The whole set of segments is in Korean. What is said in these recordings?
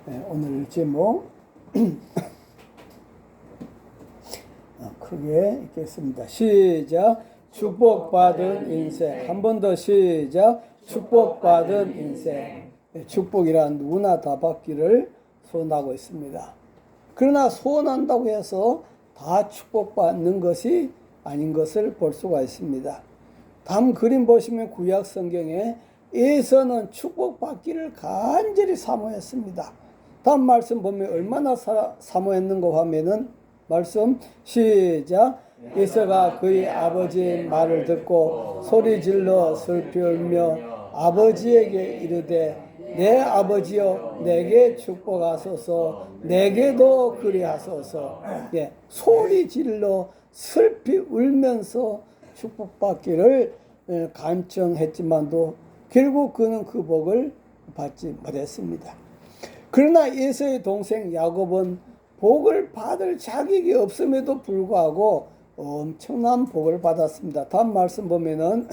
오늘 제목 크게 읽겠습니다. 시작. 축복받은 인생. 한 번 더 시작. 축복받은 인생. 축복이란 누구나 다 받기를 소원하고 있습니다. 그러나 소원한다고 해서 다 축복받는 것이 아닌 것을 볼 수가 있습니다. 다음 그림 보시면 구약 성경에 에서는 축복받기를 간절히 사모했습니다. 다음 말씀 보면 얼마나 사모했는가 하면은 말씀 시작. 에서가 그의 아버지의 말을 듣고 소리질러 슬피 울며 아버지에게 이르되 내 아버지여 내게 축복하소서 내게도 그리하소서. 소리질러 슬피 울면서 축복받기를 간청했지만도 결국 그는 그 복을 받지 못했습니다. 그러나 에서의 동생 야곱은 복을 받을 자격이 없음에도 불구하고 엄청난 복을 받았습니다. 다음 말씀 보면은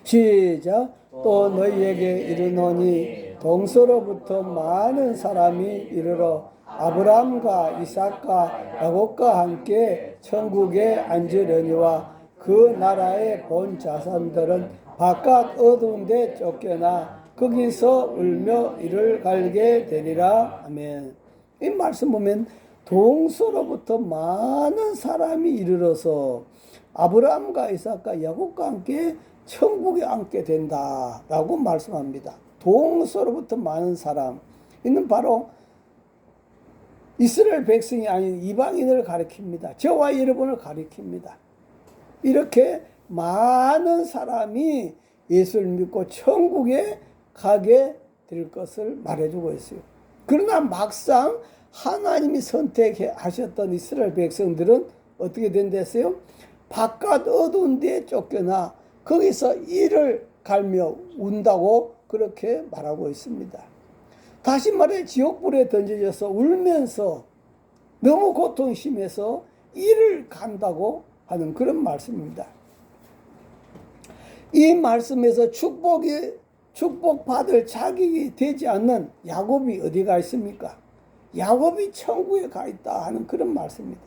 시작. 또 너희에게 이르노니 동서로부터 많은 사람이 이르러 아브라함과 이삭과 야곱과 함께 천국에 앉으려니와 그 나라의 본 자손들은 바깥 어두운 데 쫓겨나 거기서 울며 이를 갈게 되리라. 아멘. 이 말씀 보면 동서로부터 많은 사람이 이르러서 아브라함과 이삭과 야곱과 함께 천국에 앉게 된다라고 말씀합니다. 동서로부터 많은 사람, 이는 바로 이스라엘 백성이 아닌 이방인을 가리킵니다. 저와 여러분을 가리킵니다. 이렇게 많은 사람이 예수를 믿고 천국에 가게 될 것을 말해주고 있어요. 그러나 막상 하나님이 선택하셨던 이스라엘 백성들은 어떻게 된댔어요? 바깥 어두운 데에 쫓겨나 거기서 이를 갈며 운다고 그렇게 말하고 있습니다. 다시 말해 지옥불에 던져져서 울면서 너무 고통이 심해서 이를 간다고 하는 그런 말씀입니다. 이 말씀에서 축복받을 자격이 되지 않는 야곱이 어디가 있습니까? 야곱이 천국에 가 있다 하는 그런 말씀입니다.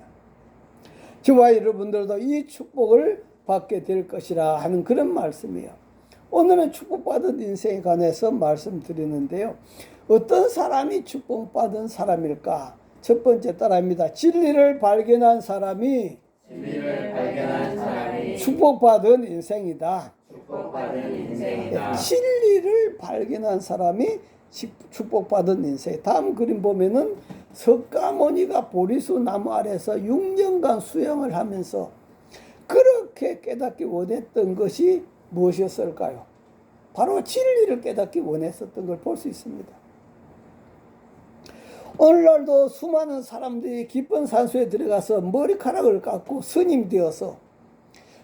저와 여러분들도 이 축복을 받게 될 것이라 하는 그런 말씀이에요. 오늘은 축복받은 인생에 관해서 말씀드리는데요. 어떤 사람이 축복받은 사람일까? 첫 번째 따라합니다. 진리를 발견한 사람이 축복받은 인생이다. 진리를 발견한 사람이 축복받은 인생. 다음 그림 보면은 석가모니가 보리수 나무 아래서 6년간 수영을 하면서 그렇게 깨닫기 원했던 것이 무엇이었을까요? 바로 진리를 깨닫기 원했었던 걸 볼 수 있습니다. 오늘날도 수많은 사람들이 깊은 산수에 들어가서 머리카락을 깎고 스님 되어서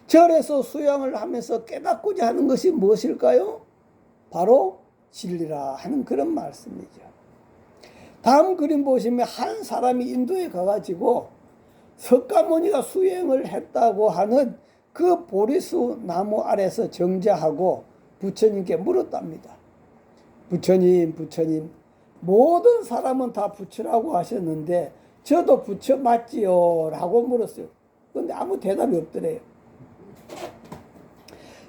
절에서 수양을 하면서 깨닫고자 하는 것이 무엇일까요? 바로 진리라 하는 그런 말씀이죠. 다음 그림 보시면 한 사람이 인도에 가가지고 석가모니가 수행을 했다고 하는 그 보리수 나무 아래서 정자하고 부처님께 물었답니다. 부처님, 모든 사람은 다 부처라고 하셨는데 저도 부처 맞지요? 라고 물었어요. 그런데 아무 대답이 없더래요.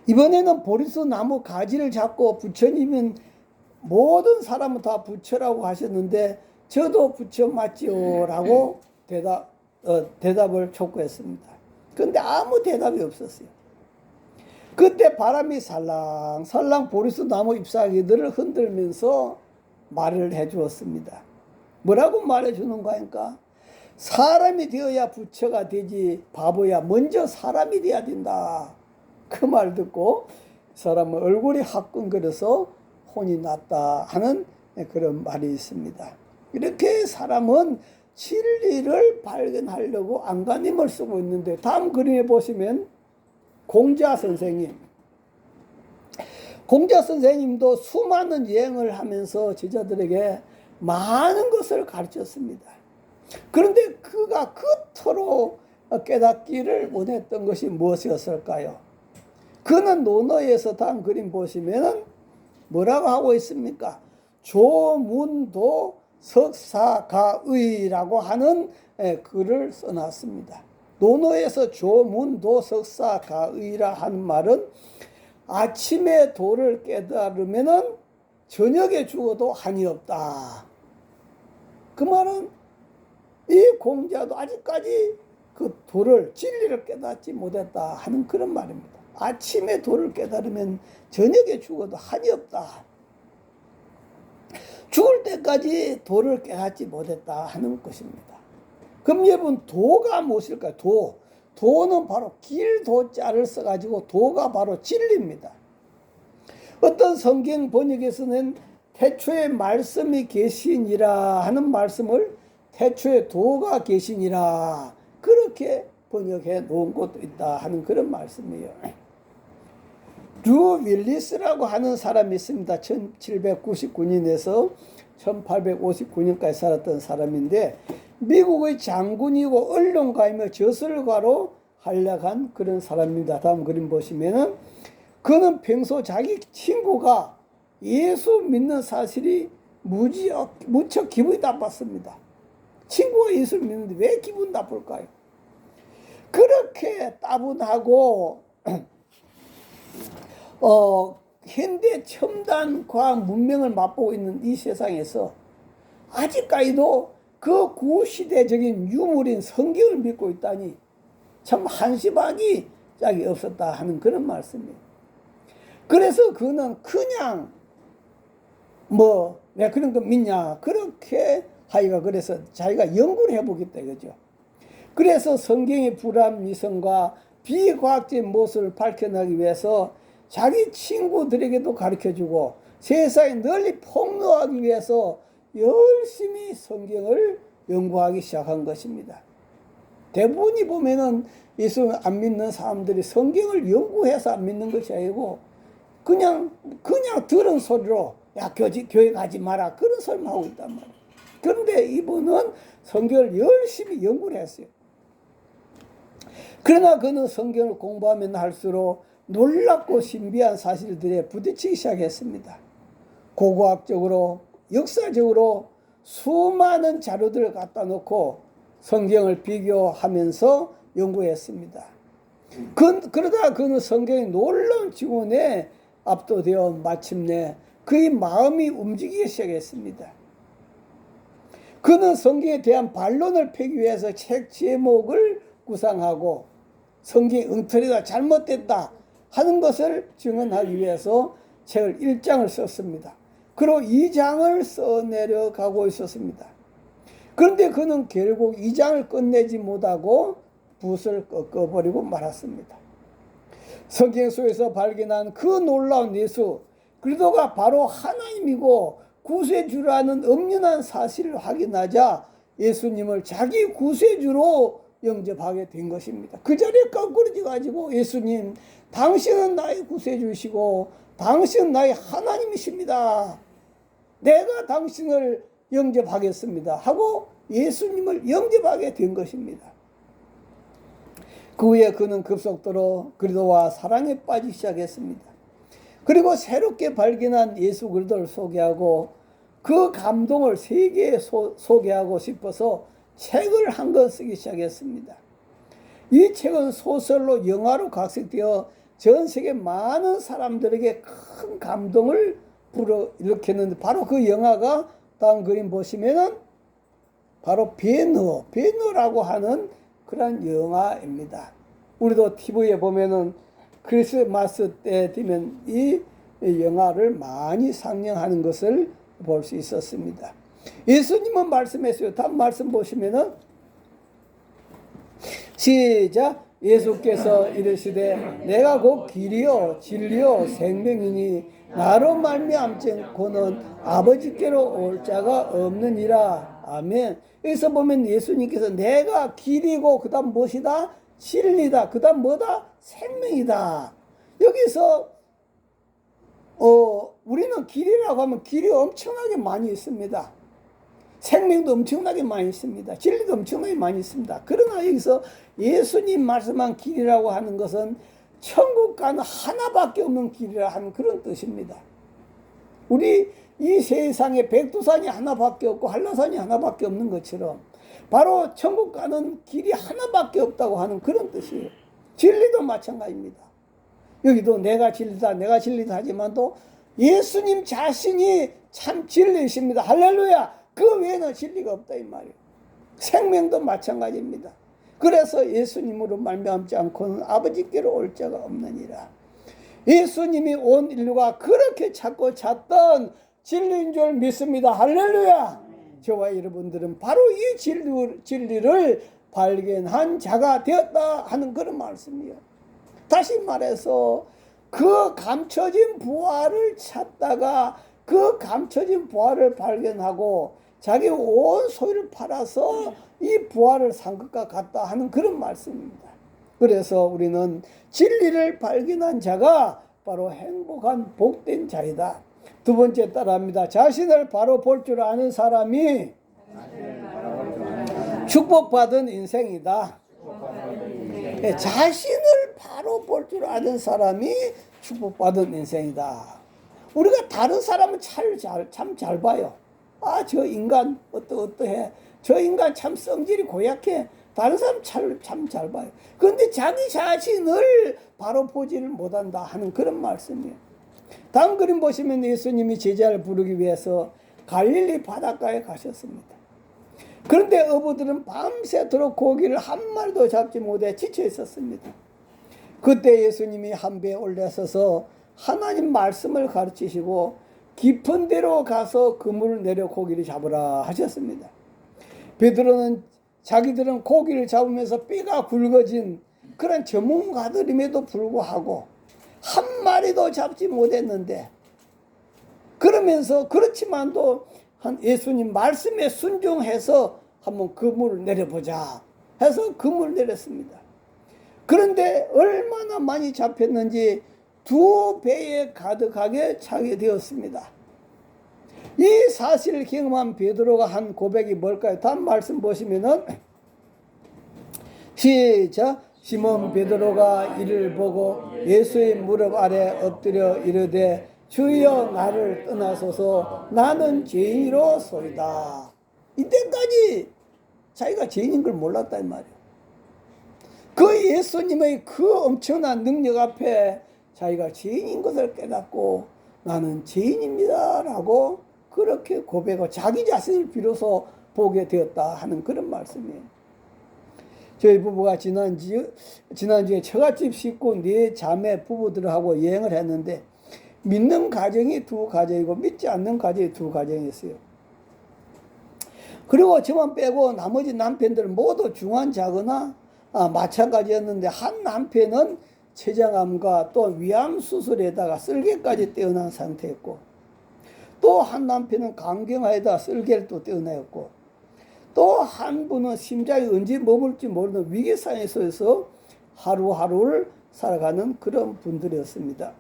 이번에는 보리수 나무 가지를 잡고 부처님은 모든 사람은 다 부처라고 하셨는데 저도 부처 맞지요? 라고 대답을 촉구했습니다. 그런데 아무 대답이 없었어요. 그때 바람이 살랑살랑 보리수 나무 잎사귀들을 흔들면서 말을 해주었습니다. 뭐라고 말해주는가 하니까 사람이 되어야 부처가 되지 바보야 먼저 사람이 돼야 된다. 그 말 듣고 사람은 얼굴이 화끈거려서 혼이 났다 하는 그런 말이 있습니다. 이렇게 사람은 진리를 발견하려고 안간힘을 쓰고 있는데 다음 그림에 보시면 공자 선생님도 수많은 여행을 하면서 제자들에게 많은 것을 가르쳤습니다. 그런데 그가 그토록 깨닫기를 원했던 것이 무엇이었을까요? 그는 논어에서 다음 그림 보시면 뭐라고 하고 있습니까? 조문도 석사가의라고 하는 글을 써놨습니다. 논어에서 조문도 석사가의라 하는 말은 아침에 도를 깨달으면은 저녁에 죽어도 한이 없다. 그 말은 이 공자도 아직까지 그 도를, 진리를 깨닫지 못했다 하는 그런 말입니다. 아침에 도를 깨달으면 저녁에 죽어도 한이 없다. 죽을 때까지 도를 깨닫지 못했다 하는 것입니다. 그럼 여러분, 도가 무엇일까요? 도는 바로 길도자를 써가지고 도가 바로 진리입니다. 어떤 성경 번역에서는 태초에 말씀이 계시니라 하는 말씀을 태초에 도가 계시니라 그렇게 번역해 놓은 것도 있다 하는 그런 말씀이에요. 류 윌리스라고 하는 사람이 있습니다. 1799년에서 1859년까지 살았던 사람인데 미국의 장군이고 언론가이며 저술가로 활약한 그런 사람입니다. 다음 그림 보시면은 그는 평소 자기 친구가 예수 믿는 사실이 무척 기분이 나빴습니다. 친구가 예수를 믿는데 왜 기분 나쁠까요? 그렇게 따분하고 현대 첨단 과학 문명을 맛보고 있는 이 세상에서 아직까지도 그 구시대적인 유물인 성경을 믿고 있다니 참 한심하기 짝이 없었다 하는 그런 말씀이에요. 그래서 그는 그냥 왜 그런 거 믿냐 그렇게 하기가 그래서 자기가 연구를 해보겠다 이거죠. 그래서 성경의 불합리성과 비과학적인 모습을 밝혀내기 위해서 자기 친구들에게도 가르쳐주고 세상에 널리 폭로하기 위해서 열심히 성경을 연구하기 시작한 것입니다. 대부분이 보면은 예수 안 믿는 사람들이 성경을 연구해서 안 믿는 것이 아니고 그냥 들은 소리로 야 교회 가지 마라 그런 소리만 하고 있단 말이에요. 그런데 이분은 성경을 열심히 연구를 했어요. 그러나 그는 성경을 공부하면 할수록 놀랍고 신비한 사실들에 부딪히기 시작했습니다. 고고학적으로 역사적으로 수많은 자료들을 갖다 놓고 성경을 비교하면서 연구했습니다. 그러다 그는 성경의 놀라운 증언에 압도되어 마침내 그의 마음이 움직이기 시작했습니다. 그는 성경에 대한 반론을 펴기 위해서 책 제목을 구상하고 성경이 엉터리다 잘못됐다 하는 것을 증언하기 위해서 책을 1장을 썼습니다. 그리고 2장을 써내려가고 있었습니다. 그런데 그는 결국 2장을 끝내지 못하고 붓을 꺾어버리고 말았습니다. 성경 속에서 발견한 그 놀라운 예수 그리스도가 바로 하나님이고 구세주라는 엄연한 사실을 확인하자 예수님을 자기 구세주로 영접하게 된 것입니다. 그 자리에 거꾸로져 가지고 예수님 당신은 나의 구세주시고 당신은 나의 하나님이십니다. 내가 당신을 영접하겠습니다 하고 예수님을 영접하게 된 것입니다. 그 후에 그는 급속도로 그리스도와 사랑에 빠지기 시작했습니다. 그리고 새롭게 발견한 예수 그리스도를 소개하고 그 감동을 세계에 소개하고 싶어서 책을 한 권 쓰기 시작했습니다. 이 책은 소설로 영화로 각색되어 전 세계 많은 사람들에게 큰 감동을 불어일으켰는데 바로 그 영화가 다음 그림 보시면은 바로 베너라고 하는 그런 영화입니다. 우리도 TV에 보면은 크리스마스 때 되면 이 영화를 많이 상영하는 것을 볼 수 있었습니다. 예수님은 말씀했어요. 다음 말씀 보시면은 시작. 예수께서 이르시되 내가 곧 길이요 진리요 생명이니 나로 말미암지 않고는 아버지께로 올 자가 없느니라. 아멘. 여기서 보면 예수님께서 내가 길이고 그 다음 무엇이다? 진리다. 그 다음 뭐다? 생명이다. 여기서 우리는 길이라고 하면 길이 엄청나게 많이 있습니다. 생명도 엄청나게 많이 있습니다. 진리도 엄청나게 많이 있습니다. 그러나 여기서 예수님 말씀한 길이라고 하는 것은 천국 가는 하나밖에 없는 길이라 하는 그런 뜻입니다. 우리 이 세상에 백두산이 하나밖에 없고 한라산이 하나밖에 없는 것처럼 바로 천국 가는 길이 하나밖에 없다고 하는 그런 뜻이에요. 진리도 마찬가지입니다. 여기도 내가 진리다 내가 진리다 하지만도 예수님 자신이 참 진리이십니다. 할렐루야. 그 외에는 진리가 없다 이 말이에요. 생명도 마찬가지입니다. 그래서 예수님으로 말미암지 않고는 아버지께로 올 자가 없느니라. 예수님이 온 인류가 그렇게 찾고 찾던 진리인 줄 믿습니다. 할렐루야. 저와 여러분들은 바로 이 진리를 발견한 자가 되었다 하는 그런 말씀이에요. 다시 말해서 그 감춰진 부활을 찾다가 그 감춰진 부활을 발견하고 자기 온 소유를 팔아서 이 부활을 산 것과 같다 하는 그런 말씀입니다. 그래서 우리는 진리를 발견한 자가 바로 행복한 복된 자이다. 두 번째 따라합니다. 자신을 바로 볼 줄 아는 사람이 축복받은 인생이다. 자신을 바로 볼 줄 아는 사람이 축복받은 인생이다. 우리가 다른 사람은 참 잘 봐요. 아, 저 인간 어떠해. 저 인간 참 성질이 고약해. 다른 사람 참 잘 봐요. 그런데 자기 자신을 바로 보지를 못한다 하는 그런 말씀이에요. 다음 그림 보시면 예수님이 제자를 부르기 위해서 갈릴리 바닷가에 가셨습니다. 그런데 어부들은 밤새도록 고기를 한 마리도 잡지 못해 지쳐 있었습니다. 그때 예수님이 한 배에 올라서서 하나님 말씀을 가르치시고 깊은 데로 가서 그물을 내려 고기를 잡으라 하셨습니다. 베드로는 자기들은 고기를 잡으면서 뼈가 굵어진 그런 전문가들임에도 불구하고 한 마리도 잡지 못했는데, 그러면서 그렇지만도 예수님 말씀에 순종해서 한번 그물을 내려보자 해서 그물을 내렸습니다. 그런데 얼마나 많이 잡혔는지 2배에 가득하게 차게 되었습니다. 이 사실을 경험한 베드로가 한 고백이 뭘까요? 다음 말씀 보시면은 시작. 시몬 베드로가 이를 보고 예수의 무릎 아래 엎드려 이르되 주여 나를 떠나소서 나는 죄인이로소이다. 이때까지 자기가 죄인인 걸 몰랐다 이 말이에요. 그 예수님의 그 엄청난 능력 앞에 자기가 죄인인 것을 깨닫고 나는 죄인입니다 라고 그렇게 고백하고 자기 자신을 비로소 보게 되었다 하는 그런 말씀이에요. 저희 부부가 지난주에 처갓집 식구 4자매 부부들하고 여행을 했는데 믿는 가정이 2가정이고 믿지 않는 가정이 2가정이었어요. 그리고 저만 빼고 나머지 남편들은 모두 중환자거나 마찬가지였는데, 한 남편은 췌장암과 또 위암 수술에다가 쓸개까지 떼어난 상태였고, 또 한 남편은 간경화에다 쓸개를 또 떼어내었고, 또 한 분은 심장이 언제 머물지 모르는 위기 상황에서 하루하루를 살아가는 그런 분들이었습니다.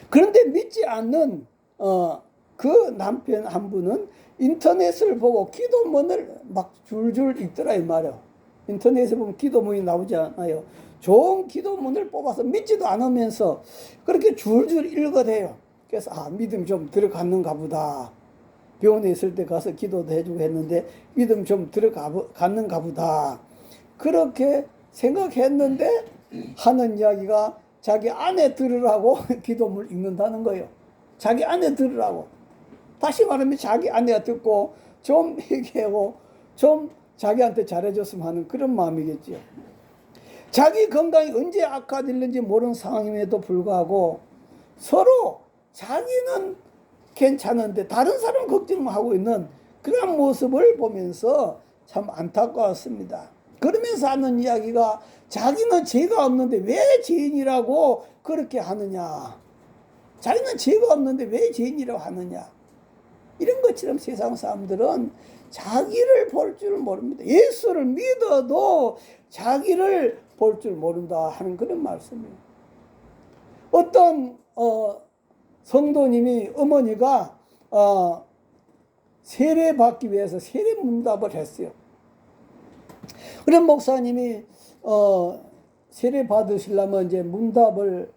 그런데 믿지 않는 그 남편 한 분은 인터넷을 보고 기도문을 막 줄줄 읽더라 이 말이에요. 인터넷에 보면 기도문이 나오지 않아요. 좋은 기도문을 뽑아서 믿지도 않으면서 그렇게 줄줄 읽어대요. 그래서 믿음 좀 들어갔는가 보다. 병원에 있을 때 가서 기도도 해주고 했는데 믿음 좀 들어갔는가 보다. 그렇게 생각했는데 하는 이야기가 자기 아내 들으라고 기도문을 읽는다는 거예요. 자기 아내 들으라고. 다시 말하면 자기 아내가 듣고 좀 얘기하고 좀 자기한테 잘해줬으면 하는 그런 마음이겠지요. 자기 건강이 언제 악화될는지 모르는 상황임에도 불구하고 서로 자기는 괜찮은데 다른 사람 걱정하고 있는 그런 모습을 보면서 참 안타까웠습니다. 그러면서 하는 이야기가 자기는 죄가 없는데 왜 죄인이라고 그렇게 하느냐. 자기는 죄가 없는데 왜 죄인이라고 하느냐. 이런 것처럼 세상 사람들은 자기를 볼 줄 모릅니다. 예수를 믿어도 자기를 볼 줄 모른다 하는 그런 말씀이에요. 어떤 성도님이 어머니가 세례 받기 위해서 세례 문답을 했어요. 그런 목사님이 세례 받으시려면 이제 문답을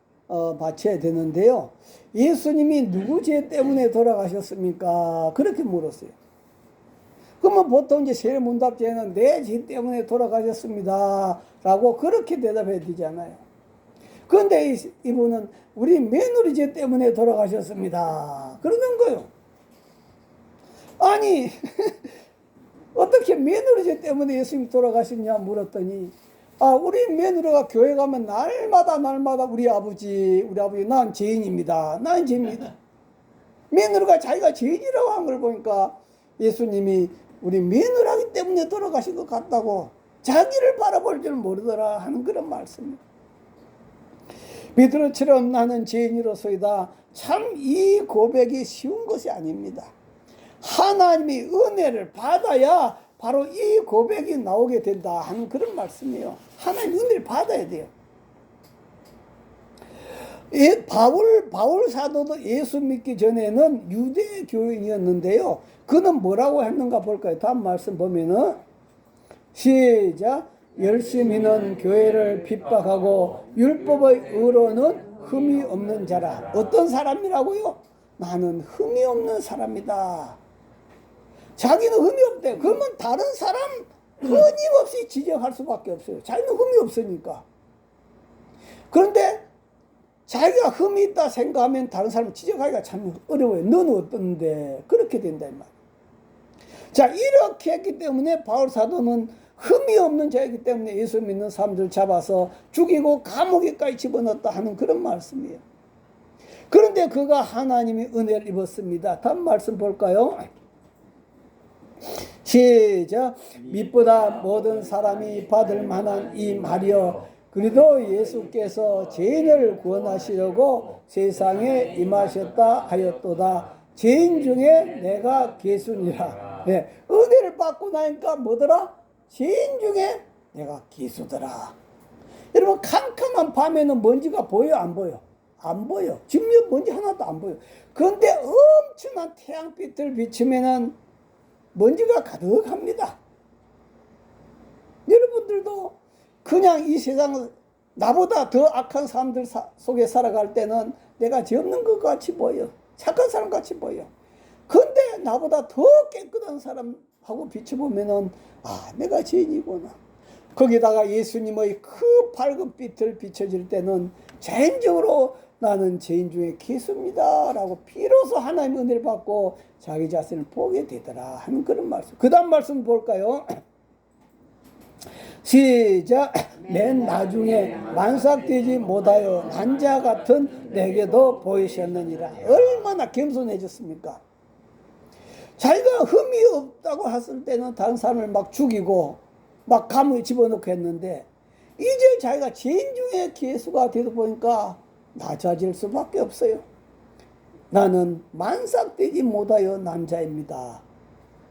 바쳐야 되는데요. 예수님이 누구 죄 때문에 돌아가셨습니까? 그렇게 물었어요. 그러면 보통 이제 세례문답죄는 내 죄 때문에 돌아가셨습니다 라고 그렇게 대답해야 되잖아요. 그런데 이분은 우리 며느리 죄 때문에 돌아가셨습니다 그러는 거예요. 아니 어떻게 며느리 죄 때문에 예수님이 돌아가셨냐 물었더니, 우리 며느리가 교회 가면 날마다 우리 아버지 난 죄인입니다. 난 죄입니다. 며느리가 자기가 죄인이라고 한 걸 보니까 예수님이 우리 며느리하기 때문에 돌아가신 것 같다고, 자기를 바라볼 줄 모르더라 하는 그런 말씀입니다. 베드로처럼 나는 죄인이로소이다. 참 이 고백이 쉬운 것이 아닙니다. 하나님의 은혜를 받아야 바로 이 고백이 나오게 된다 하는 그런 말씀이에요. 하나님의 은혜를 받아야 돼요. 바울 사도도 예수 믿기 전에는 유대 교인이었는데요. 그는 뭐라고 했는가 볼까요? 다음 말씀 보면은 시작. 열심히는 교회를 핍박하고 율법의 의로는 흠이 없는 자라. 어떤 사람이라고요? 나는 흠이 없는 사람이다. 자기는 흠이 없대. 그러면 다른 사람 끊임없이 지적할 수밖에 없어요. 자기는 흠이 없으니까. 그런데 자기가 흠이 있다 생각하면 다른 사람 지적하기가 참 어려워요. 너는 어떤데? 그렇게 된다 이 말이에요. 자, 이렇게 했기 때문에 바울 사도는 흠이 없는 자이기 때문에 예수 믿는 사람들 잡아서 죽이고 감옥에까지 집어넣었다 하는 그런 말씀이에요. 그런데 그가 하나님의 은혜를 입었습니다. 다음 말씀 볼까요? 시작. 빛보다 모든 사람이 받을 만한 이 말이여, 그리도 예수께서 죄인을 구원하시려고 세상에 임하셨다 하였도다. 죄인 중에 내가 기수니라. 네, 은혜를 받고 나니까 뭐더라? 죄인 중에 내가 기수더라. 여러분, 캄캄한 밤에는 먼지가 보여 안 보여? 안 보여. 지금 먼지 하나도 안 보여. 그런데 엄청난 태양빛을 비추면은 먼지가 가득합니다. 여러분들도 그냥 이 세상을 나보다 더 악한 사람들 속에 살아갈 때는 내가 죄 없는 것 같이 보여. 착한 사람 같이 보여. 근데 나보다 더 깨끗한 사람하고 비춰보면은 내가 죄인이구나. 거기다가 예수님의 그 밝은 빛을 비춰질 때는 자연적으로 나는 죄인 중에 기수입니다 라고 비로소 하나님의 은혜를 받고 자기 자신을 보게 되더라 하는 그런 말씀. 그 다음 말씀 볼까요? 시작. 맨 나중에 만삭되지 못하여 난자 같은 내게도 보이셨느니라. 얼마나 겸손해졌습니까? 자기가 흠이 없다고 했을 때는 다른 사람을 막 죽이고 막 감옥에 집어넣고 했는데, 이제 자기가 죄인 중에 기수가 되다 보니까 낮아질 수밖에 없어요. 나는 만삭되지 못하여 남자입니다.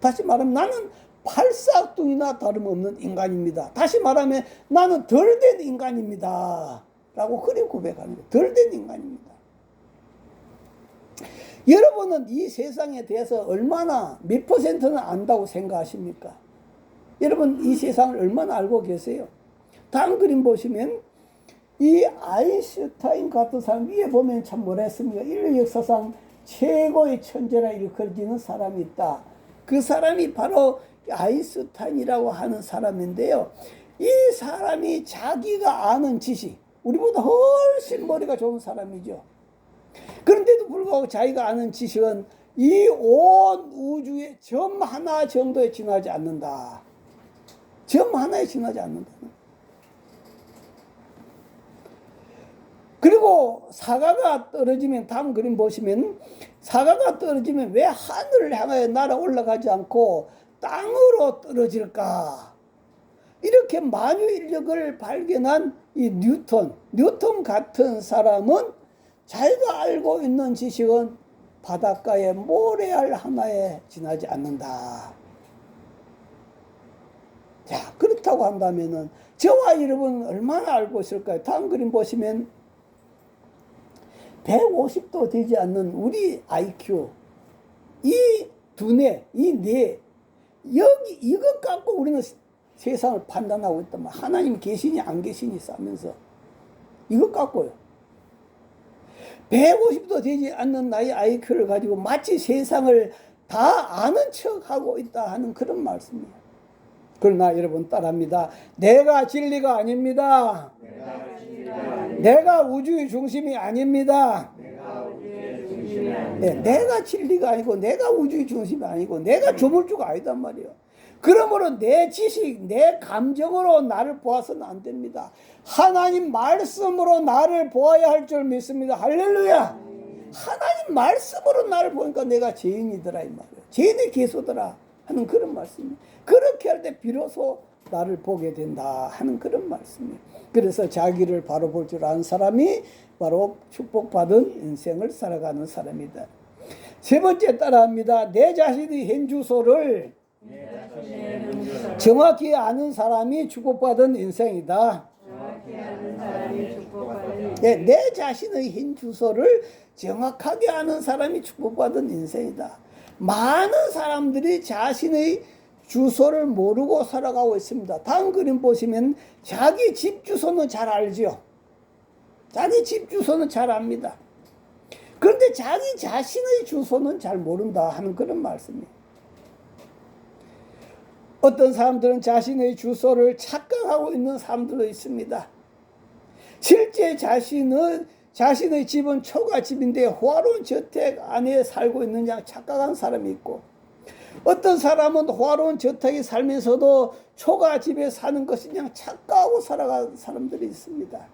다시 말하면 나는 팔싹둥이나 다름없는 인간입니다. 다시 말하면 나는 덜 된 인간입니다 라고 그렇게 고백하는 거예요. 덜 된 인간입니다. 여러분은 이 세상에 대해서 얼마나 몇 퍼센트는 안다고 생각하십니까? 여러분 이 세상을 얼마나 알고 계세요? 다음 그림 보시면 이 아인슈타인 같은 사람, 위에 보면 참 뭐라 했습니까? 인류 역사상 최고의 천재라 일컬어지는 사람이 있다. 그 사람이 바로 아인슈타인이라고 하는 사람인데요. 이 사람이 자기가 아는 지식, 우리보다 훨씬 머리가 좋은 사람이죠. 그런데도 불구하고 자기가 아는 지식은 이 온 우주의 점 하나 정도에 지나지 않는다. 점 하나에 지나지 않는다. 그리고 사과가 떨어지면, 다음 그림 보시면 사과가 떨어지면 왜 하늘을 향하여 날아 올라가지 않고 땅으로 떨어질까? 이렇게 만유인력을 발견한 이 뉴턴 같은 사람은 자기가 알고 있는 지식은 바닷가의 모래알 하나에 지나지 않는다. 자, 그렇다고 한다면은 저와 여러분은 얼마나 알고 있을까요? 다음 그림 보시면 150도 되지 않는 우리 IQ, 이 두뇌, 이 뇌, 여기 이것 갖고 우리는 세상을 판단하고 있단 말이야. 하나님 계시니 안 계시니 싸면서 이것 갖고요. 150도 되지 않는 나의 IQ를 가지고 마치 세상을 다 아는 척하고 있다 하는 그런 말씀이에요. 그러나 여러분 따라합니다. 내가 진리가 아닙니다. 내가 우주의 중심이 아닙니다. 네, 내가 진리가 아니고 내가 우주의 중심이 아니고 내가 조물주가 아니단 말이에요. 그러므로 내 지식, 내 감정으로 나를 보아서는 안 됩니다. 하나님 말씀으로 나를 보아야 할 줄 믿습니다. 할렐루야. 하나님 말씀으로 나를 보니까 내가 죄인이더라 이 말이에요. 죄인의 개소더라 하는 그런 말씀이에요. 그렇게 할 때 비로소 나를 보게 된다 하는 그런 말씀이에요. 그래서 자기를 바로 볼 줄 아는 사람이 바로 축복받은 인생을 살아가는 사람이다. 세 번째 따라합니다. 내 자신의 현 주소를 정확히 아는 사람이 축복받은 인생이다. 네, 내 자신의 현 주소를 정확하게 아는 사람이 축복받은 인생이다. 많은 사람들이 자신의 주소를 모르고 살아가고 있습니다. 다음 그림 보시면 자기 집 주소는 잘 알죠. 자기 집 주소는 잘 압니다. 그런데 자기 자신의 주소는 잘 모른다 하는 그런 말씀이에요. 어떤 사람들은 자신의 주소를 착각하고 있는 사람들도 있습니다. 실제 자신의 집은 초가집인데 호화로운 저택 안에 살고 있는 양 착각한 사람이 있고, 어떤 사람은 호화로운 저택에 살면서도 초가집에 사는 것이 그냥 착각하고 살아가는 사람들이 있습니다.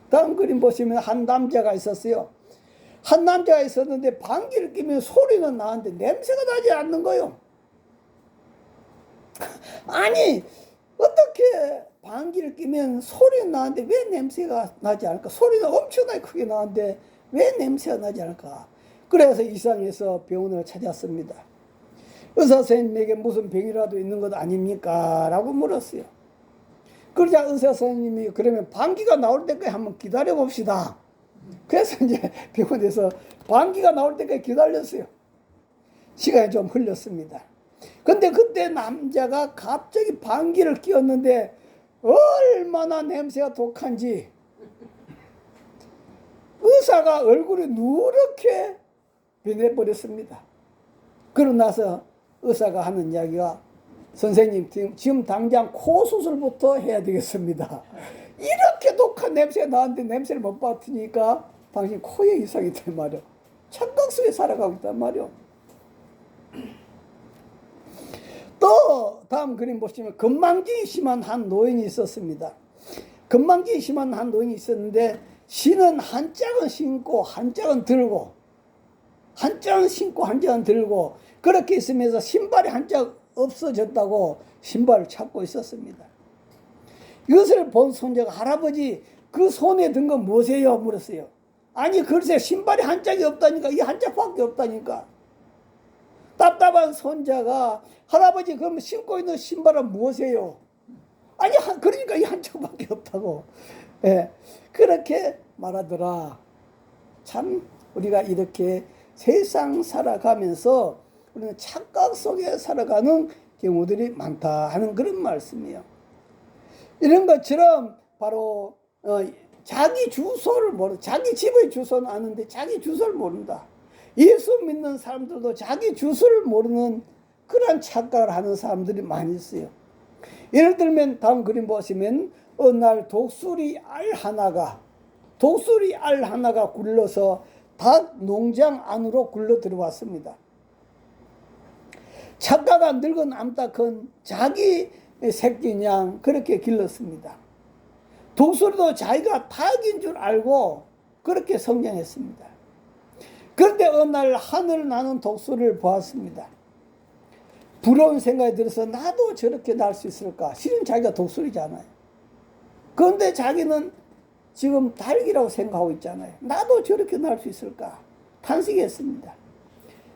다음 그림 보시면 한 남자가 있었어요. 한 남자가 있었는데 방귀를 뀌면 소리는 나는데 냄새가 나지 않는 거요. 아니 어떻게 방귀를 뀌면 소리는 나는데 왜 냄새가 나지 않을까? 소리는 엄청나게 크게 나는데 왜 냄새가 나지 않을까? 그래서 이상해서 병원을 찾았습니다. 의사 선생님에게 무슨 병이라도 있는 것 아닙니까? 라고 물었어요. 그러자 의사 선생님이 그러면 방귀가 나올 때까지 한번 기다려 봅시다. 그래서 이제 병원에서 방귀가 나올 때까지 기다렸어요. 시간이 좀 흘렸습니다. 근데 그때 남자가 갑자기 방귀를 뀌었는데 얼마나 냄새가 독한지 의사가 얼굴이 누렇게 변해버렸습니다. 그러고 나서 의사가 하는 이야기가 선생님 지금 당장 코 수술부터 해야 되겠습니다. 이렇게 독한 냄새가 나는데 냄새를 못 맡으니까 당신 코에 이상이 있단 말이야. 착각 속에 살아가고 있단 말이야. 또 다음 그림 보시면 건망증이 심한 한 노인이 있었습니다. 건망증이 심한 한 노인이 있었는데 신은 한 짝은 신고 한 짝은 들고 한 짝은 신고 한 짝은 들고 그렇게 있으면서 신발이 한 짝 없어졌다고 신발을 찾고 있었습니다. 이것을 본 손자가 할아버지 그 손에 든 건 무엇이에요? 물었어요. 아니 글쎄 신발이 한 짝이 없다니까. 이 한 짝밖에 없다니까. 답답한 손자가 할아버지 그럼 신고 있는 신발은 무엇이에요? 아니 그러니까 이 한 짝밖에 없다고. 예, 그렇게 말하더라. 참 우리가 이렇게 세상 살아가면서 우리는 착각 속에 살아가는 경우들이 많다 하는 그런 말씀이에요. 이런 것처럼 바로 자기 주소를 자기 집의 주소는 아는데 자기 주소를 모른다. 예수 믿는 사람들도 자기 주소를 모르는 그런 착각을 하는 사람들이 많이 있어요. 예를 들면 다음 그림 보시면 어느 날 독수리 알 하나가 굴러서 닭 농장 안으로 굴러 들어왔습니다. 착각한 늙은 암탉은 자기 새끼냥 그렇게 길렀습니다. 독수리도 자기가 닭인 줄 알고 그렇게 성장했습니다. 그런데 어느 날 하늘을 나는 독수리를 보았습니다. 부러운 생각이 들어서 나도 저렇게 날 수 있을까? 실은 자기가 독수리잖아요. 그런데 자기는 지금 닭이라고 생각하고 있잖아요. 나도 저렇게 날 수 있을까? 탄식했습니다.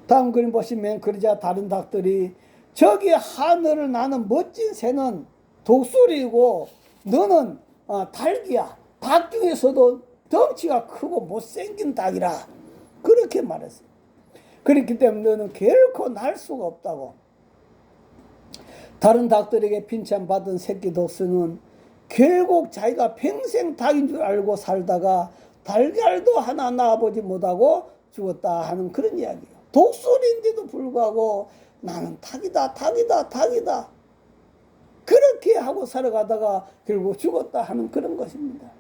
다음 그림 보시면 그러자 다른 닭들이 저기 하늘을 나는 멋진 새는 독수리이고 너는 닭이야. 닭 중에서도 덩치가 크고 못생긴 닭이라 그렇게 말했어요. 그렇기 때문에 너는 결코 날 수가 없다고. 다른 닭들에게 빈참받은 새끼 독수리는 결국 자기가 평생 닭인 줄 알고 살다가 달걀도 하나 낳아보지 못하고 죽었다 하는 그런 이야기예요. 독수리인데도 불구하고 나는 닭이다, 닭이다, 닭이다. 그렇게 하고 살아가다가 결국 죽었다 하는 그런 것입니다.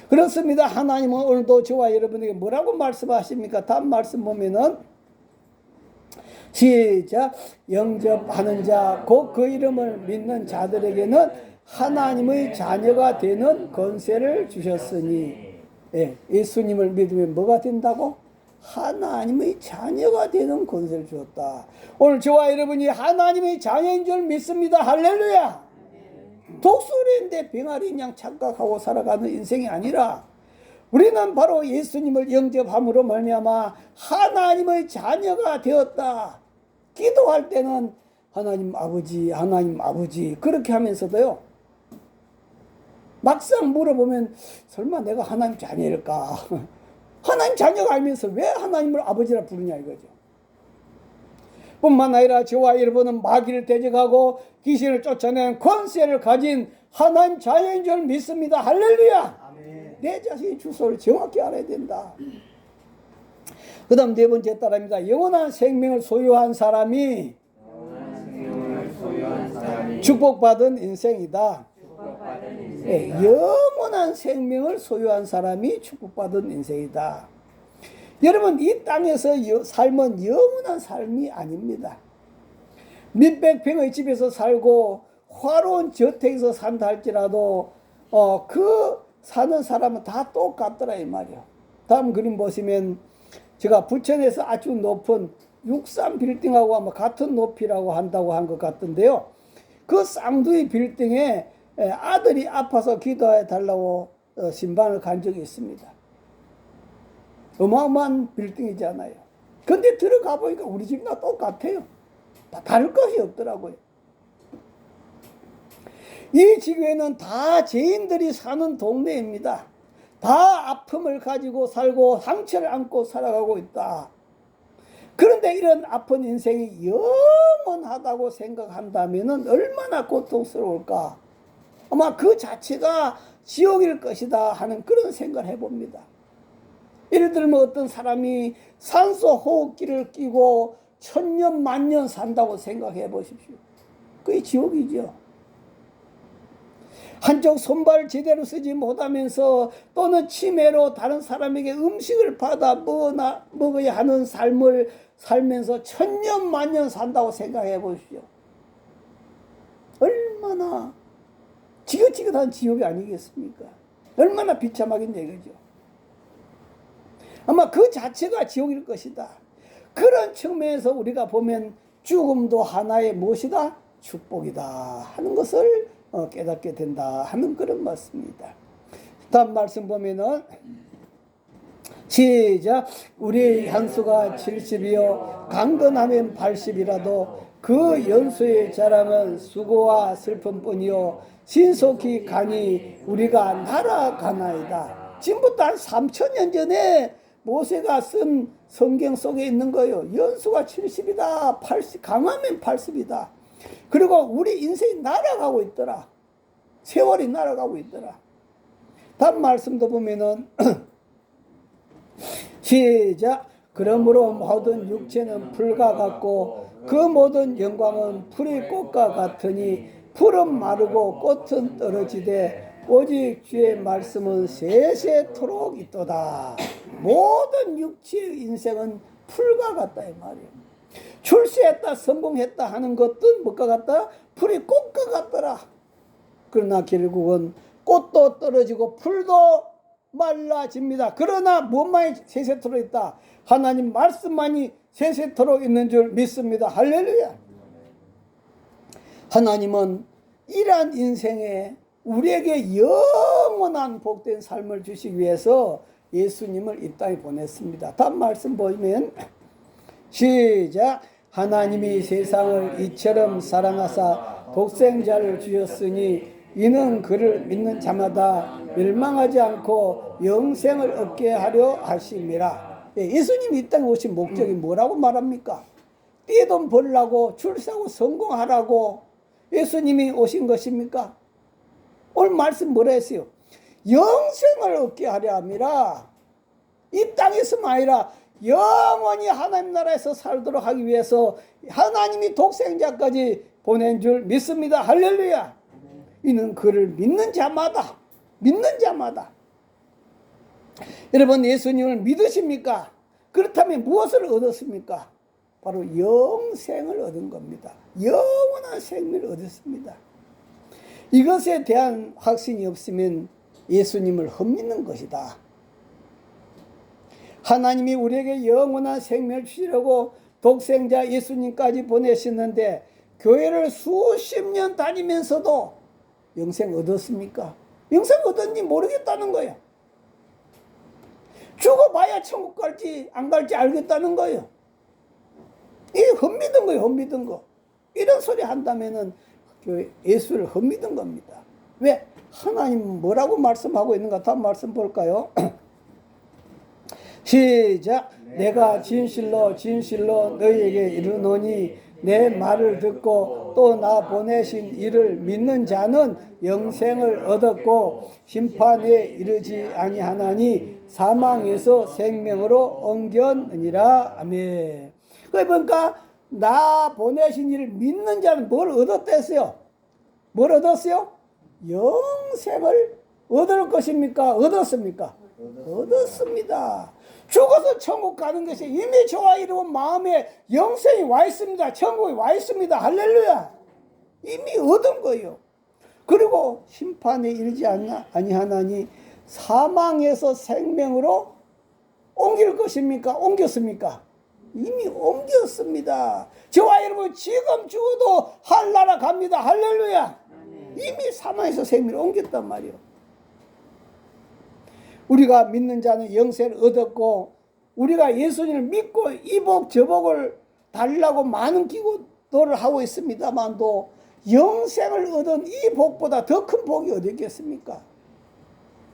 그렇습니다. 하나님은 오늘도 저와 여러분에게 뭐라고 말씀하십니까? 다음 말씀 보면은 시작. 영접하는 자 곧 그 이름을 믿는 자들에게는 하나님의 자녀가 되는 권세를 주셨으니, 예, 예수님을 믿으면 뭐가 된다고? 하나님의 자녀가 되는 권세를 주었다. 오늘 저와 여러분이 하나님의 자녀인 줄 믿습니다. 할렐루야. 독수리인데 병아리인 양 착각하고 살아가는 인생이 아니라 우리는 바로 예수님을 영접함으로 말미암아 하나님의 자녀가 되었다. 기도할 때는 하나님 아버지, 하나님 아버지 그렇게 하면서도요, 막상 물어보면 설마 내가 하나님 자녀일까? 하나님 자녀가 알면서 왜 하나님을 아버지라 부르냐 이거죠. 뿐만 아니라 저와 여러분은 마귀를 대적하고 귀신을 쫓아낸 권세를 가진 하나님 자녀인 줄 믿습니다. 할렐루야. 아멘. 내 자신의 주소를 정확히 알아야 된다. 그 다음 네 번째 따라입니다. 영원한 생명을 소유한 사람이 축복받은 인생이다. 네, 영원한 생명을 소유한 사람이 축복받은 인생이다. 여러분, 이 땅에서 삶은 영원한 삶이 아닙니다. 몇백 평의 집에서 살고 화로운 저택에서 산다 할지라도 그 사는 사람은 다 똑같더라 이 말이에요. 다음 그림 보시면 제가 부천에서 아주 높은 63 빌딩하고 아마 같은 높이라고 한다고 한 것 같던데요. 그 쌍둥이 빌딩에 아들이 아파서 기도해 달라고 신방을 간 적이 있습니다. 어마어마한 빌딩이잖아요. 근데 들어가 보니까 우리 집과 똑같아요. 다를 것이 없더라고요. 이 지구에는 다 죄인들이 사는 동네입니다. 다 아픔을 가지고 살고 상처를 안고 살아가고 있다. 그런데 이런 아픈 인생이 영원하다고 생각한다면 얼마나 고통스러울까. 아마 그 자체가 지옥일 것이다 하는 그런 생각을 해봅니다. 예를 들면 어떤 사람이 산소 호흡기를 끼고 천년 만년 산다고 생각해 보십시오. 그게 지옥이죠. 한쪽 손발 제대로 쓰지 못하면서 또는 치매로 다른 사람에게 음식을 받아 먹어야 하는 삶을 살면서 천년 만년 산다고 생각해 보십시오. 얼마나 지긋지긋한 지옥이 아니겠습니까? 얼마나 비참하겠냐 이거죠. 아마 그 자체가 지옥일 것이다. 그런 측면에서 우리가 보면 죽음도 하나의 무엇이다? 축복이다 하는 것을 깨닫게 된다 하는 그런 말씀입니다. 다음 말씀 보면은 시작. 우리의 향수가 70이요 강건하면 80이라도 그 연수의 자랑은 수고와 슬픔뿐이요 신속히 가니 우리가 날아가나이다. 지금부터 한 3000년 전에 모세가 쓴 성경 속에 있는 거예요. 연수가 70이다 80 강하면 80이다. 그리고 우리 인생이 날아가고 있더라. 세월이 날아가고 있더라. 다음 말씀도 보면은 시작. 그러므로 모든 육체는 풀과 같고 그 모든 영광은 풀의 꽃과 같으니 풀은 마르고 꽃은 떨어지되 오직 주의 말씀은 세세토록 있도다. 모든 육체의 인생은 풀과 같다 이 말이에요. 출세했다 성공했다 하는 것은 뭐가 같다? 풀이 꽃과 같더라. 그러나 결국은 꽃도 떨어지고 풀도 말라집니다. 그러나 무엇만이 세세토록 있다? 하나님 말씀만이 세세토록 있는 줄 믿습니다. 할렐루야. 하나님은 이러한 인생에 우리에게 영원한 복된 삶을 주시기 위해서 예수님을 이 땅에 보냈습니다. 다음 말씀 보면 시작. 하나님이 세상을 이처럼 사랑하사 독생자를 주셨으니 이는 그를 믿는 자마다 멸망하지 않고 영생을 얻게 하려 하심이라. 예수님이 이 땅에 오신 목적이 뭐라고 말합니까? 떼돈 벌라고 출세하고 성공하라고 예수님이 오신 것입니까? 오늘 말씀 뭐라 했어요? 영생을 얻게 하려 함이라. 이 땅에서만 아니라 영원히 하나님 나라에서 살도록 하기 위해서 하나님이 독생자까지 보낸 줄 믿습니다. 할렐루야. 이는 그를 믿는 자마다 여러분 예수님을 믿으십니까? 그렇다면 무엇을 얻었습니까? 바로 영생을 얻은 겁니다. 영원한 생명을 얻었습니다. 이것에 대한 확신이 없으면 예수님을 헛믿는 것이다. 하나님이 우리에게 영원한 생명을 주시려고 독생자 예수님까지 보내셨는데 교회를 수십 년 다니면서도 영생 얻었습니까? 영생 얻었니 모르겠다는 거예요. 죽어봐야 천국 갈지 안 갈지 알겠다는 거예요. 이게 헛믿은 거예요. 헛믿은 거. 이런 소리 한다면은 예수를 헛믿은 겁니다. 왜? 하나님 뭐라고 말씀하고 있는가? 다음 말씀 볼까요? 시작. 내가 진실로 너희에게 이르노니 내 말을 듣고 또 나 보내신 이를 믿는 자는 영생을 얻었고 심판에 이르지 아니하나니 사망에서 생명으로 옮겼느니라. 아멘. 그러니까 나 보내신 이를 믿는 자는 뭘 얻었댔어요? 뭘 얻었어요? 영생을 얻을 것입니까? 얻었습니까? 얻었습니다. 죽어서 천국 가는 것이 이미 저와 여러분 마음에 영생이 와 있습니다. 천국이 와 있습니다. 할렐루야. 이미 얻은 거예요. 그리고 심판에 이르지 아니하나니 사망에서 생명으로 옮길 것입니까? 옮겼습니까? 이미 옮겼습니다. 저와 여러분 지금 죽어도 할나라 갑니다. 할렐루야. 이미 사망에서 생명을 옮겼단 말이에요. 우리가 믿는 자는 영생을 얻었고 우리가 예수님을 믿고 이 복 저 복을 달라고 많은 기도를 하고 있습니다만도 영생을 얻은 이 복보다 더 큰 복이 어디 있겠습니까?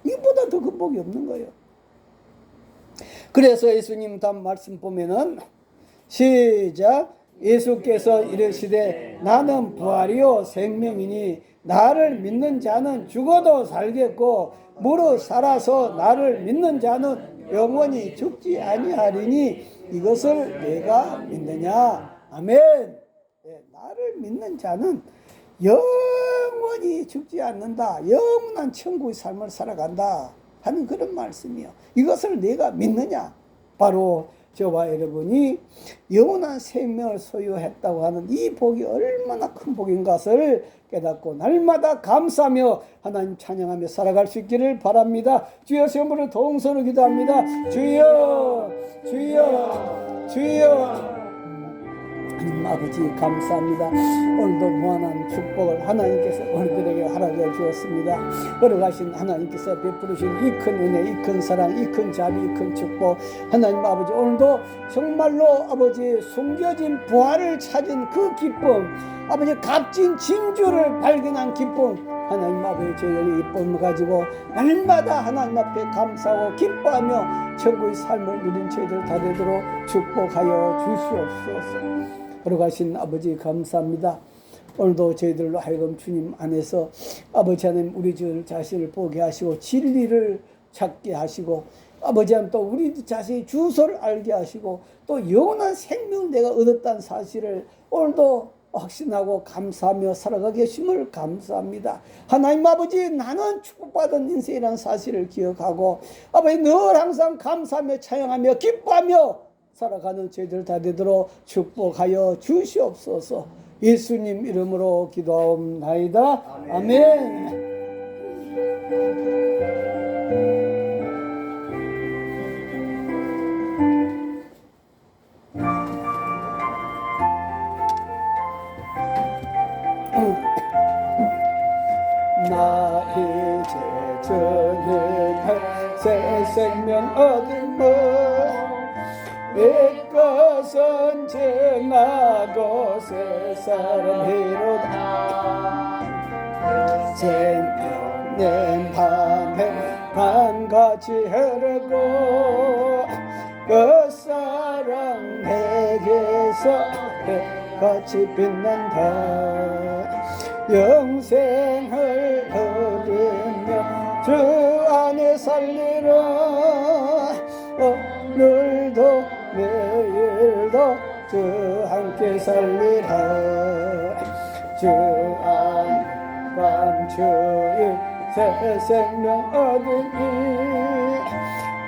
이보다 더 큰 복이 없는 거예요. 그래서 예수님 다음 말씀 보면은 시작. 예수께서 이르시되 나는 부활이요 생명이니 나를 믿는 자는 죽어도 살겠고 무릇 살아서 나를 믿는 자는 영원히 죽지 아니하리니 이것을 내가 믿느냐. 아멘. 네, 나를 믿는 자는 영원히 죽지 않는다. 영원한 천국의 삶을 살아간다 하는 그런 말씀이요. 이것을 내가 믿느냐. 바로 저와 여러분이 영원한 생명을 소유했다고 하는 이 복이 얼마나 큰 복인 것을 깨닫고 날마다 감사하며 하나님 찬양하며 살아갈 수 있기를 바랍니다. 주여 시험으로 동서로 기도합니다. 주여 주여 주여. 하나님 아버지 감사합니다. 오늘도 무한한 축복을 하나님께서 우리들에게 허락해 주었습니다. 걸어가신 하나님께서 베푸르신 이 큰 은혜, 이 큰 사랑, 이 큰 자비, 이 큰 축복 하나님 아버지 오늘도 정말로 아버지 숨겨진 부활을 찾은 그 기쁨, 아버지 값진 진주를 발견한 기쁨 하나님 아버지 저희의 기쁨을 가지고 날마다 하나님 앞에 감사하고 기뻐하며 천국의 삶을 누린 저희들 다 되도록 축복하여 주시옵소서. 걸어가신 아버지 감사합니다. 오늘도 저희들로 하여금 주님 안에서 아버지 하나님 우리 자신을 보게 하시고 진리를 찾게 하시고 아버지 하나님 또 우리 자신의 주소를 알게 하시고 또 영원한 생명을 내가 얻었다는 사실을 오늘도 확신하고 감사하며 살아가게 하심을 감사합니다. 하나님 아버지 나는 축복받은 인생이라는 사실을 기억하고 아버지 늘 항상 감사하며 찬양하며 기뻐하며 살아가는 저희들 다 되도록 축복하여 주시옵소서. 예수님 이름으로 기도하옵나이다. 아멘. 나 이제 전능할 새 생명 얻으며 내 것은 정하고 새 사랑이로다. 생명은 밤에 밤같이 흐르고 그 사랑 내게서 해같이 빛난다. 영생을 얻으며 주 살리라. 오늘도 내일도 주 함께 살리라. 주 안에 감추인 새 생명 얻으니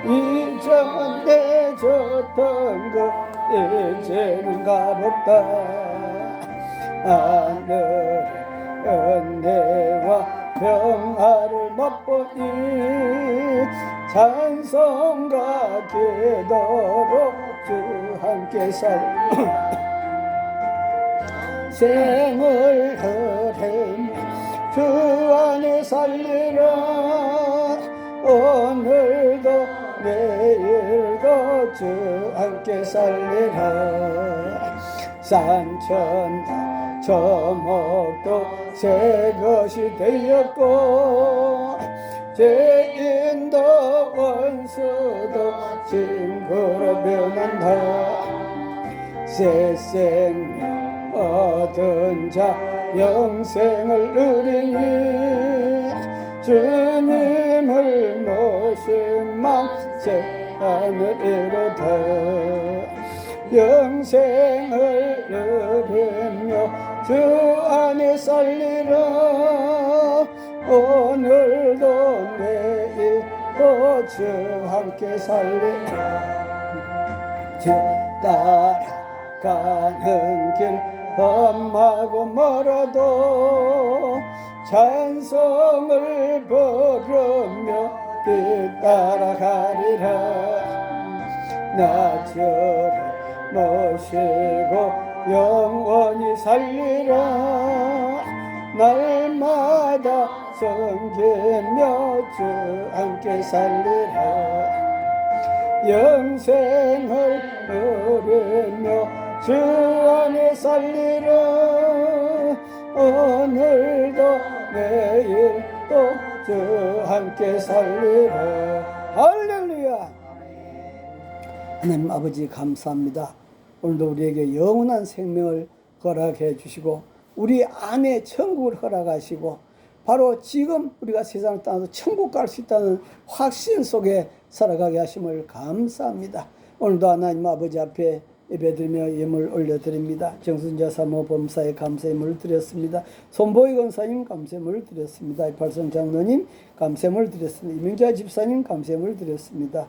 이전에 줬던 것 이제는 값없다. 하늘의 은혜와 평화를 맛보니 찬송과 기도로 주 함께 생을 흐르며 주 안에 살리라. 오늘도 내일도 주 함께 살리라. 산천도 저목도 새 것이 되었고 죄인도 원수도 친구로 변한다. 새 생명 얻은 자 영생을 누리니 주님을 모신 맘 새 하늘 이루다. 영생을 누리며 주 안에 살리라. 오늘도 내일도 주 함께 살리라. 주 따라가는 길 험하고 멀어도 찬송을 부르며 뒤따라가리라. 나 주를 모시고 영원히 살리라. 날마다 섬기며 주 함께 살리라. 영생을 누리며 주 안에 살리라. 오늘도 내일도 주 함께 살리라. 할렐루야. 하나님 아버지 감사합니다. 오늘도 우리에게 영원한 생명을 허락해 주시고 우리 안에 천국을 허락하시고 바로 지금 우리가 세상을 떠나서 천국 갈 수 있다는 확신 속에 살아가게 하심을 감사합니다. 오늘도 하나님 아버지 앞에 예배드리며 예물 올려드립니다. 정순자 사모 범사에 감사의물을 드렸습니다. 손보희 권사님 감사의물을 드렸습니다. 이팔성 장로님 감사의물을 드렸습니다. 이명자 집사님 감사의물을 드렸습니다.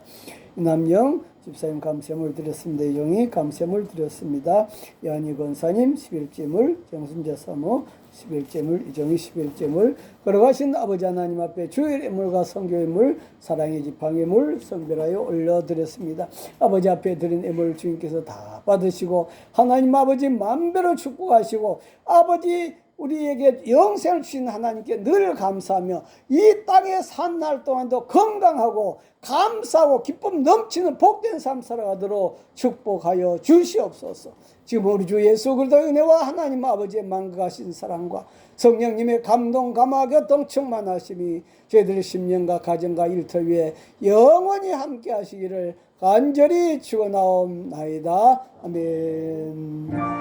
이남영 집사님 감사의물을 드렸습니다. 이종희 감사의물을 드렸습니다. 여한이 권사님 11제물, 정순자 사모 11제물, 이종희 11제물, 걸어가신 아버지 하나님 앞에 주일의 물과 성교의 물, 사랑의 지팡이의 물 성별하여 올려드렸습니다. 아버지 앞에 드린 예물 주님께서 다 받으시고 하나님 아버지 만배로 축복하시고 아버지 우리에게 영생을 주신 하나님께 늘 감사하며 이 땅에 산 날 동안도 건강하고 감사하고 기쁨 넘치는 복된 삶 살아가도록 축복하여 주시옵소서. 지금 우리 주 예수 그리스도의 은혜와 하나님 아버지의 만극하신 사랑과 성령님의 감동 감화 교통 충만하심이 저희들의 심령과 가정과 일터 위에 영원히 함께 하시기를 간절히 축원하옵나이다. 아멘.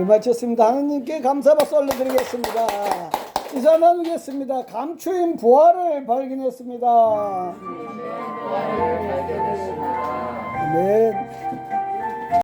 마쳤습니다. 하나님께 감사박수 올려드리겠습니다. 인사 나누겠습니다. 감추인 부활을 발견했습니다. 아멘.